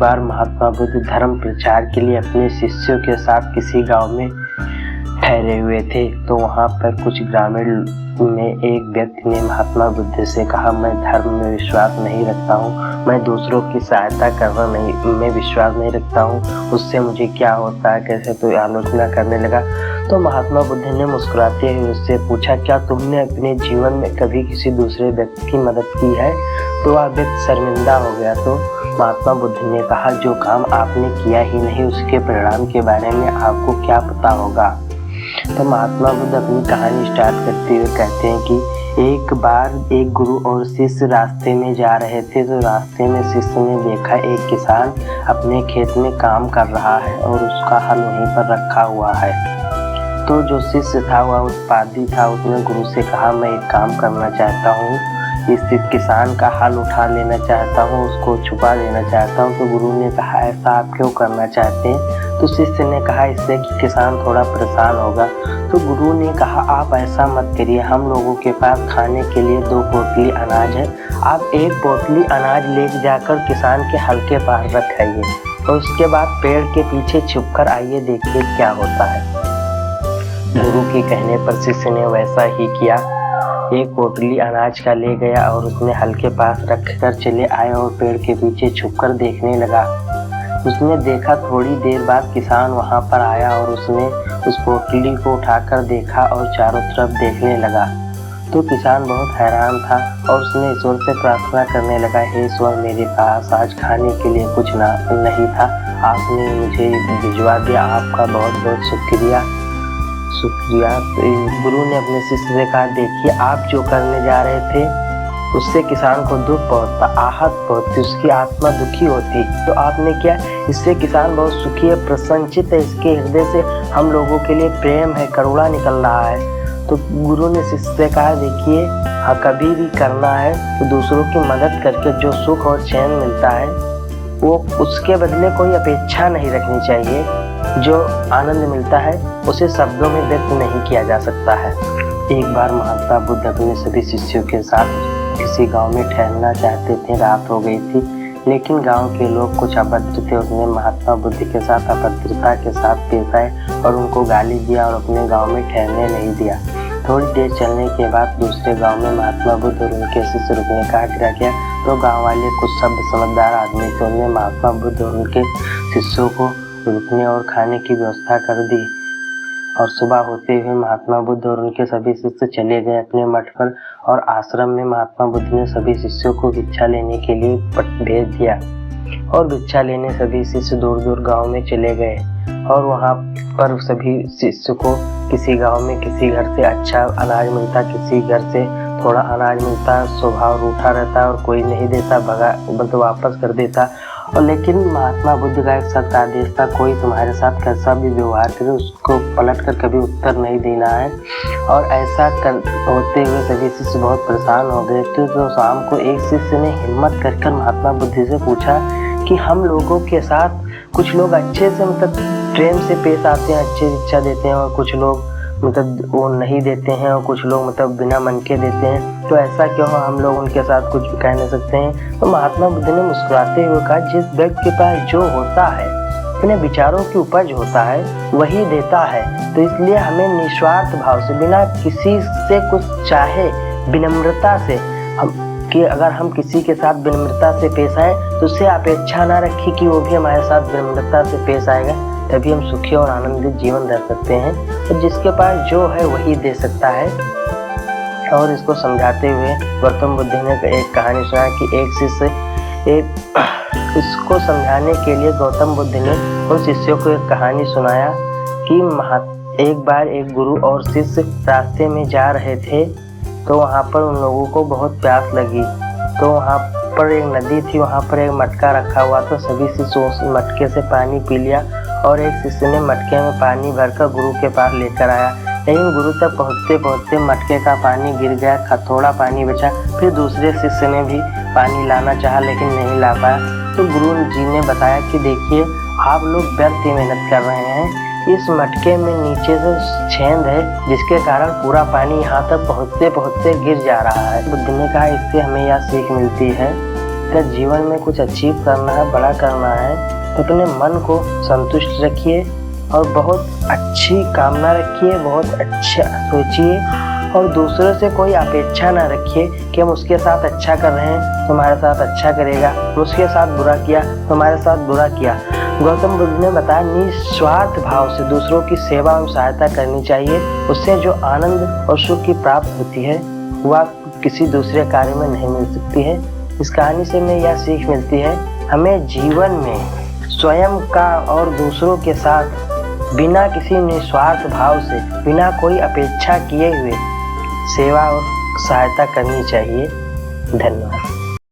बार महात्मा बुद्ध धर्म प्रचार के लिए अपने शिष्यों के साथ किसी गांव में ठहरे हुए थे। तो वहां पर कुछ ग्रामीण में एक व्यक्ति ने महात्मा बुद्ध से कहा, मैं धर्म में विश्वास नहीं रखता हूँ, मैं दूसरों की सहायता करना में विश्वास नहीं रखता हूँ, उससे मुझे क्या होता है, कैसे? तो आलोचना करने लगा। तो महात्मा बुद्ध ने मुस्कुराते हुए उससे पूछा, क्या तुमने अपने जीवन में कभी किसी दूसरे व्यक्ति की मदद की है? तो वह व्यक्ति शर्मिंदा हो गया। तो महात्मा बुद्ध ने कहा, जो काम आपने किया ही नहीं उसके परिणाम के बारे में आपको क्या पता होगा? तो महात्मा बुद्ध अपनी कहानी स्टार्ट करते हुए कहते हैं कि एक बार एक गुरु और शिष्य रास्ते में जा रहे थे। तो रास्ते में शिष्य ने देखा एक किसान अपने खेत में काम कर रहा है और उसका हल वहीं पर रखा हुआ है। तो जो शिष्य था वह उत्पादी था, उसने गुरु से कहा, मैं एक काम करना चाहता हूँ, इस किसान का हल उठा लेना चाहता हूँ, उसको छुपा देना चाहता हूँ। तो गुरु ने कहा, ऐसा आप क्यों करना चाहते हैं? तो शिष्य ने कहा, इससे कि किसान थोड़ा परेशान होगा। तो गुरु ने कहा, आप ऐसा मत करिए, हम लोगों के पास खाने के लिए 2 पोटली अनाज है, आप 1 पोटली अनाज ले जाकर किसान के हल के पास रखाइए और उसके बाद पेड़ के पीछे छुपकर आइए, देखिए क्या होता है। गुरु के कहने पर शिष्य ने वैसा ही किया, 1 पोटली अनाज का ले गया और उसने हल के पास रखकर चले आए और पेड़ के पीछे छुपकर देखने लगा। उसने देखा, थोड़ी देर बाद किसान वहां पर आया और उसने उस पोटली को उठाकर देखा और चारों तरफ देखने लगा। तो किसान बहुत हैरान था और उसने ईश्वर से प्रार्थना करने लगा, हे ईश्वर, मेरे पास आज खाने के लिए कुछ नहीं था, आपने मुझे भिजवा दिया, आपका बहुत बहुत शुक्रिया। तो गुरु ने अपने शिष्य से कहा, देखिए आप जो करने जा रहे थे उससे किसान को दुख पहुंचता, आहत पहुंचती, उसकी आत्मा दुखी होती। तो आपने क्या, इससे किसान बहुत सुखी है, प्रसन्नचित है, इसके हृदय से हम लोगों के लिए प्रेम है, करुणा निकल रहा है। तो गुरु ने शिष्य से कहा, देखिए कभी भी करना है तो दूसरों की मदद करके जो सुख और चैन मिलता है वो उसके बदले कोई अपेक्षा नहीं रखनी चाहिए। जो आनंद मिलता है उसे शब्दों में व्यक्त नहीं किया जा सकता है। एक बार महात्मा बुद्ध अपने सभी शिष्यों के साथ किसी गांव में ठहरना चाहते थे। रात हो गई थी, लेकिन गांव के लोग कुछ अभद्र थे। उसने महात्मा बुद्ध के साथ अभद्रता के साथ पेश आए और उनको गाली दिया और अपने गांव में ठहरने नहीं दिया। थोड़ी देर चलने के बाद दूसरे गांव में महात्मा बुद्ध और उनके शिष्य रुकने का आग्रह किया। तो गांव वाले कुछ सभ्य समझदार आदमी थे, उन्होंने महात्मा बुद्ध और उनके शिष्यों को रुकने और खाने की व्यवस्था कर दी। और सुबह होते हुए महात्मा बुद्ध और उनके सभी शिष्य चले गए अपने मठ पर और आश्रम में महात्मा बुद्ध ने सभी शिष्यों को भिक्षा लेने के लिए भेज दिया और भिक्षा लेने सभी शिष्य दूर दूर गांव में चले गए। और वहां पर सभी शिष्य को किसी गांव में किसी घर से अच्छा अनाज मिलता, किसी घर से थोड़ा अनाज मिलता, स्वभाव रूठा रहता और कोई नहीं देता, मतलब वापस कर देता। और लेकिन महात्मा बुद्ध का एक सख्त आदेश था, कोई तुम्हारे साथ कैसा भी व्यवहार करे उसको पलट कर कभी उत्तर नहीं देना है। और ऐसा होते हुए सभी शिष्य बहुत परेशान हो गए थे। तो शाम को एक शिष्य ने हिम्मत कर महात्मा बुद्ध से पूछा कि हम लोगों के साथ कुछ लोग अच्छे से मतलब प्रेम से पेश आते हैं, अच्छी शिक्षा देते हैं, और कुछ लोग मतलब वो नहीं देते हैं, और कुछ लोग मतलब बिना मन के देते हैं, तो ऐसा क्यों हम लोग उनके साथ कुछ कह नहीं सकते हैं? तो महात्मा बुद्ध ने मुस्कुराते हुए कहा, जिस व्यक्ति के पास जो होता है, अपने विचारों की उपज होता है, वही देता है। तो इसलिए हमें निस्वार्थ भाव से, बिना किसी से कुछ चाहे, विनम्रता से कि अगर हम किसी के साथ विनम्रता से पेश आए तो उससे अपेक्षा ना रखी कि वो भी हमारे साथ विनम्रता से पेश आएगा, तभी हम सुखी और आनंदित जीवन रह सकते हैं। तो जिसके पास जो है वही दे सकता है। और इसको समझाते हुए गौतम बुद्ध ने एक कहानी सुना कि एक शिष्य इसको समझाने के लिए गौतम बुद्ध ने उन शिष्यों को एक कहानी सुनाया कि एक बार एक गुरु और शिष्य रास्ते में जा रहे थे। तो वहाँ पर उन लोगों को बहुत प्यास लगी। तो वहाँ पर एक नदी थी, वहाँ पर एक मटका रखा हुआ था। सभी शिष्यों उस मटके से पानी पी लिया और एक शिष्य ने मटके में पानी भरकर गुरु के पास लेकर आया। लेकिन गुरु तक पहुँचते पहुँचते मटके का पानी गिर गया, थोड़ा पानी बचा। फिर दूसरे शिष्य ने भी पानी लाना चाहा लेकिन नहीं ला पाया। तो गुरु जी ने बताया कि देखिए, आप लोग व्यर्थ ही मेहनत कर रहे हैं, इस मटके में नीचे से छेद है जिसके कारण पूरा पानी यहाँ तक पहुँचते पहुँचते गिर जा रहा है। बुद्ध ने कहा, इससे हमें यह सीख मिलती है अगर जीवन में कुछ अचीव करना है, बड़ा करना है, तो अपने मन को संतुष्ट रखिए और बहुत अच्छी कामना रखिए, बहुत अच्छा सोचिए और दूसरों से कोई अपेक्षा ना रखिए कि हम उसके साथ अच्छा कर रहे हैं तो हमारे साथ अच्छा करेगा, उसके साथ बुरा किया तो हमारे साथ बुरा किया। गौतम बुद्ध ने बताया निस्वार्थ भाव से दूसरों की सेवा और सहायता करनी चाहिए। उससे जो आनंद और सुख की प्राप्त होती है वह किसी दूसरे कार्य में नहीं मिल सकती है। इस कहानी से हमें यह सीख मिलती है, हमें जीवन में स्वयं का और दूसरों के साथ बिना किसी निस्वार्थ भाव से, बिना कोई अपेक्षा किए हुए सेवा और सहायता करनी चाहिए। धन्यवाद।